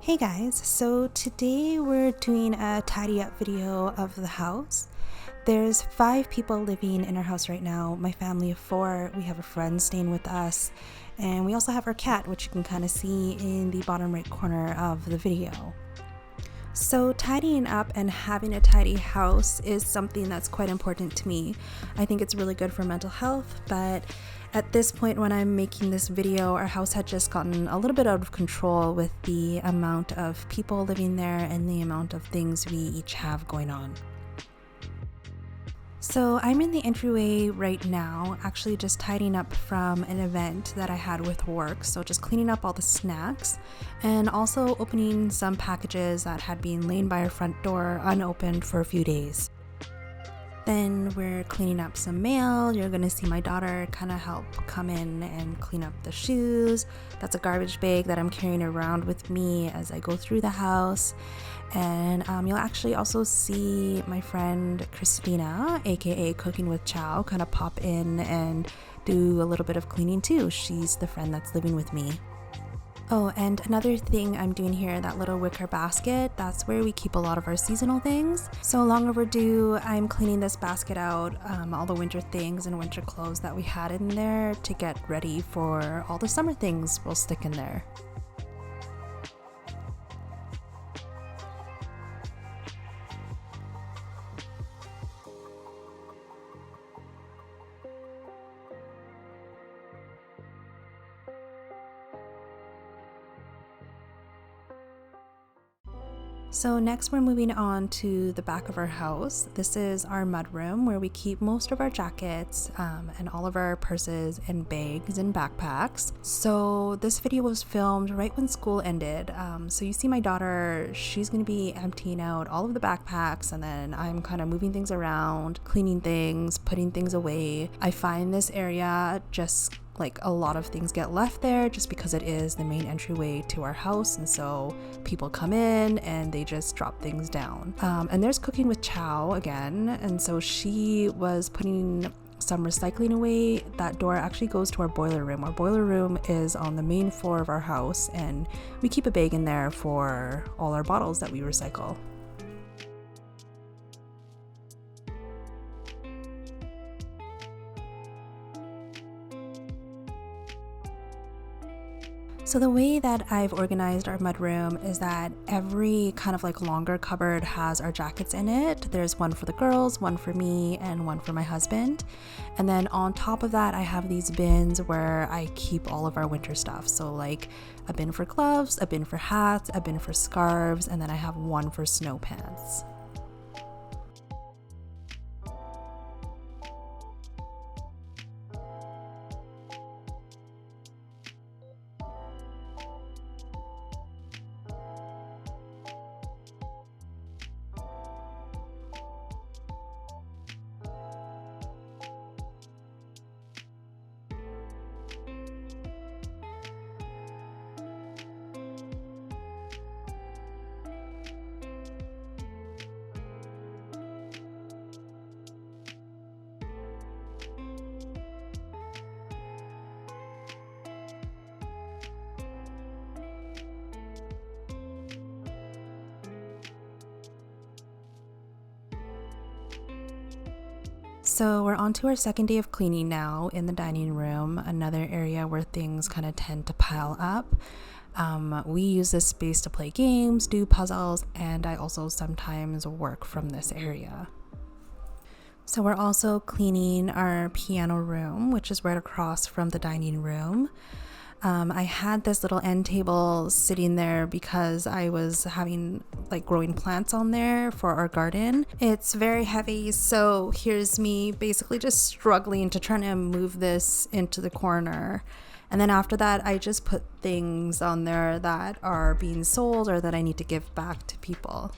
Hey guys, so today we're doing a tidy up video of the house. There's 5 people living in our house right now, my family of 4, we have a friend staying with us, and we also have our cat, which you can kind of see in the bottom right corner of the video. So tidying up and having a tidy house is something that's quite important to me. I think it's really good for mental health, but at this point when I'm making this video, our house had just gotten a little bit out of control with the amount of people living there and the amount of things we each have going on. So I'm in the entryway right now, actually just tidying up from an event that I had with work. So just cleaning up all the snacks and also opening some packages that had been laying by our front door unopened for a few days. Then we're cleaning up some mail. You're gonna see my daughter kind of help come in and clean up the shoes. That's a garbage bag that I'm carrying around with me as I go through the house. And you'll actually also see my friend Christina, aka Cooking with Chow, kind of pop in and do a little bit of cleaning too. She's the friend that's living with me. Oh, and another thing I'm doing here, that little wicker basket, that's where we keep a lot of our seasonal things. So long overdue, I'm cleaning this basket out, all the winter things and winter clothes that we had in there to get ready for all the summer things we'll stick in there. So next we're moving on to the back of our house. This is our mudroom where we keep most of our jackets and all of our purses and bags and backpacks. So this video was filmed right when school ended. So you see my daughter, she's going to be emptying out all of the backpacks, and then I'm kind of moving things around, cleaning things, putting things away. I find this area just like a lot of things get left there just because it is the main entryway to our house, and so people come in and they just drop things down. And there's Cooking with Chow again, and so she was putting some recycling away. That door actually goes to our boiler room. Our boiler room is on the main floor of our house, and we keep a bag in there for all our bottles that we recycle. So the way that I've organized our mudroom is that every kind of like longer cupboard has our jackets in it. There's one for the girls, one for me, and one for my husband. And then on top of that, I have these bins where I keep all of our winter stuff. So like a bin for gloves, a bin for hats, a bin for scarves, and then I have one for snow pants. So we're on to our second day of cleaning now in the dining room, another area where things kind of tend to pile up. We use this space to play games, do puzzles, and I also sometimes work from this area. So we're also cleaning our piano room, which is right across from the dining room. I had this little end table sitting there because I was having like growing plants on there for our garden. It's very heavy, so here's me basically just struggling to try to move this into the corner. And then after that, I just put things on there that are being sold or that I need to give back to people.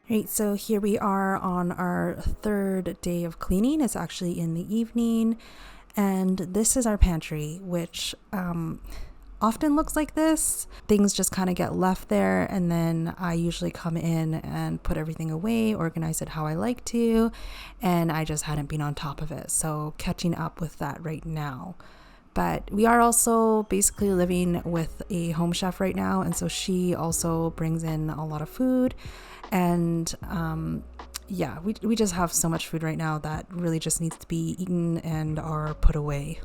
Right, so here we are on our third day of cleaning. It's actually in the evening, and this is our pantry, which often looks like this. Things just kind of get left there, and then I usually come in and put everything away, organize it how I like to, and I just hadn't been on top of it. So catching up with that right now. But we are also basically living with a home chef right now, and so she also brings in a lot of food, and yeah, we just have so much food right now that really just needs to be eaten and or put away.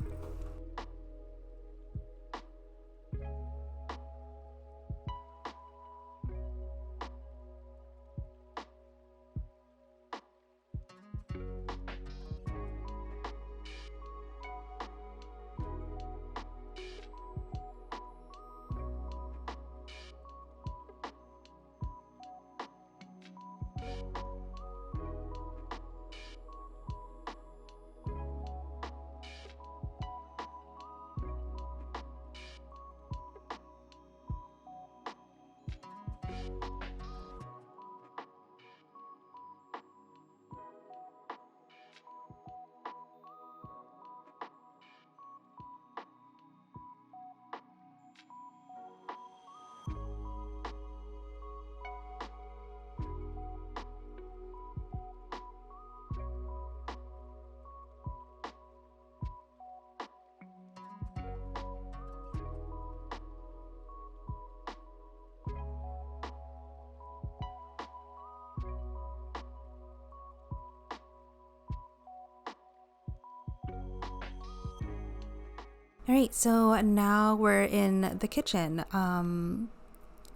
All right, so now we're in the kitchen.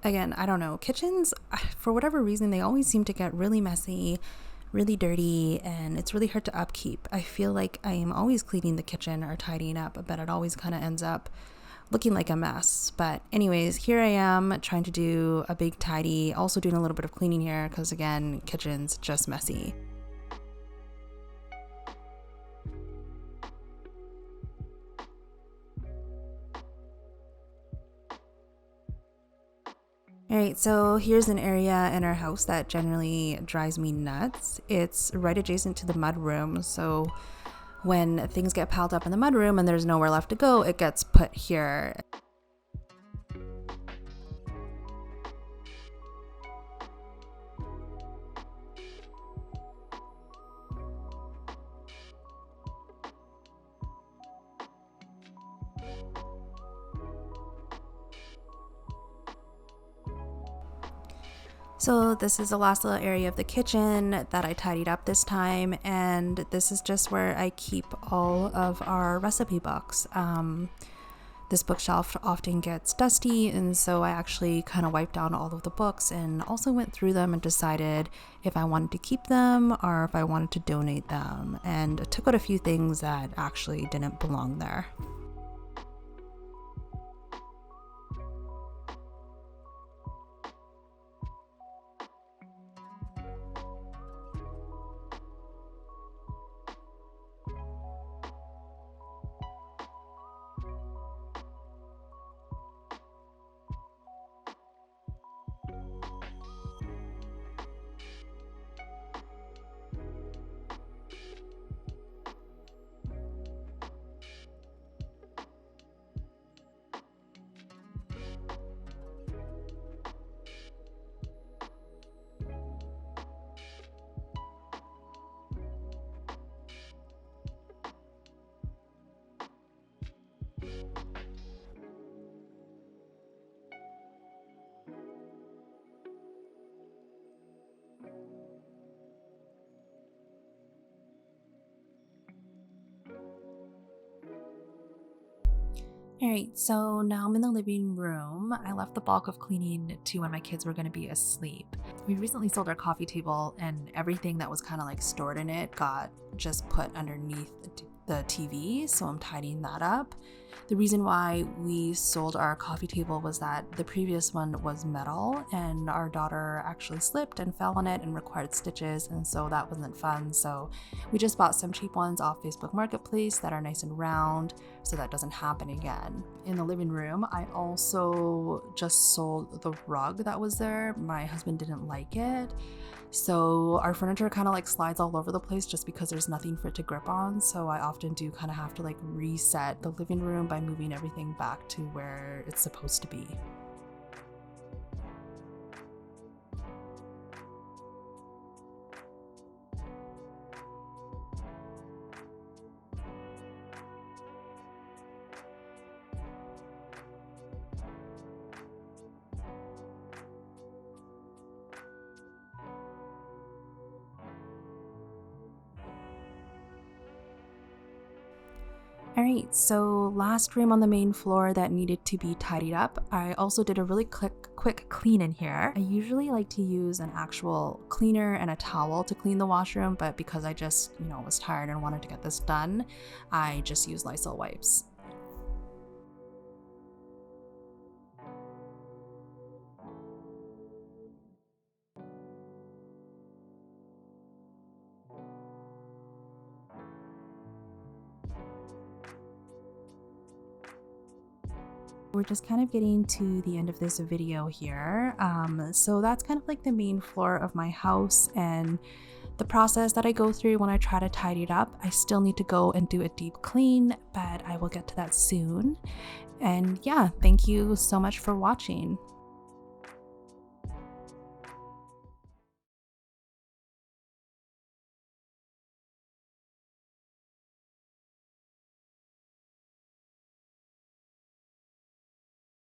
Again, I don't know. Kitchens, for whatever reason, they always seem to get really messy, really dirty, and it's really hard to upkeep. I feel like I am always cleaning the kitchen or tidying up, but it always kind of ends up looking like a mess. But anyways, here I am trying to do a big tidy, also doing a little bit of cleaning here because again, kitchen's just messy. All right, so here's an area in our house that generally drives me nuts. It's right adjacent to the mud room, so when things get piled up in the mud room and there's nowhere left to go, it gets put here. So this is the last little area of the kitchen that I tidied up this time, and this is just where I keep all of our recipe books. This bookshelf often gets dusty, and so I actually kind of wiped down all of the books and also went through them and decided if I wanted to keep them or if I wanted to donate them, and took out a few things that actually didn't belong there. All right, so now I'm in the living room. I left the bulk of cleaning to when my kids were going to be asleep. We recently sold our coffee table, and everything that was kind of like stored in it got just put underneath the TV, so I'm tidying that up. The reason why we sold our coffee table was that the previous one was metal, and our daughter actually slipped and fell on it and required stitches, and so that wasn't fun. So we just bought some cheap ones off Facebook Marketplace that are nice and round, so that doesn't happen again. In the living room, I also just sold the rug that was there. My husband didn't like it. So our furniture kind of like slides all over the place just because there's nothing for it to grip on. So I often do kind of have to like reset the living room by moving everything back to where it's supposed to be. Alright, so last room on the main floor that needed to be tidied up. I also did a really quick clean in here. I usually like to use an actual cleaner and a towel to clean the washroom, but because I just, was tired and wanted to get this done, I just used Lysol wipes. We're just kind of getting to the end of this video here. So that's kind of like the main floor of my house and the process that I go through when I try to tidy it up. I still need to go and do a deep clean, but I will get to that soon. And yeah, thank you so much for watching.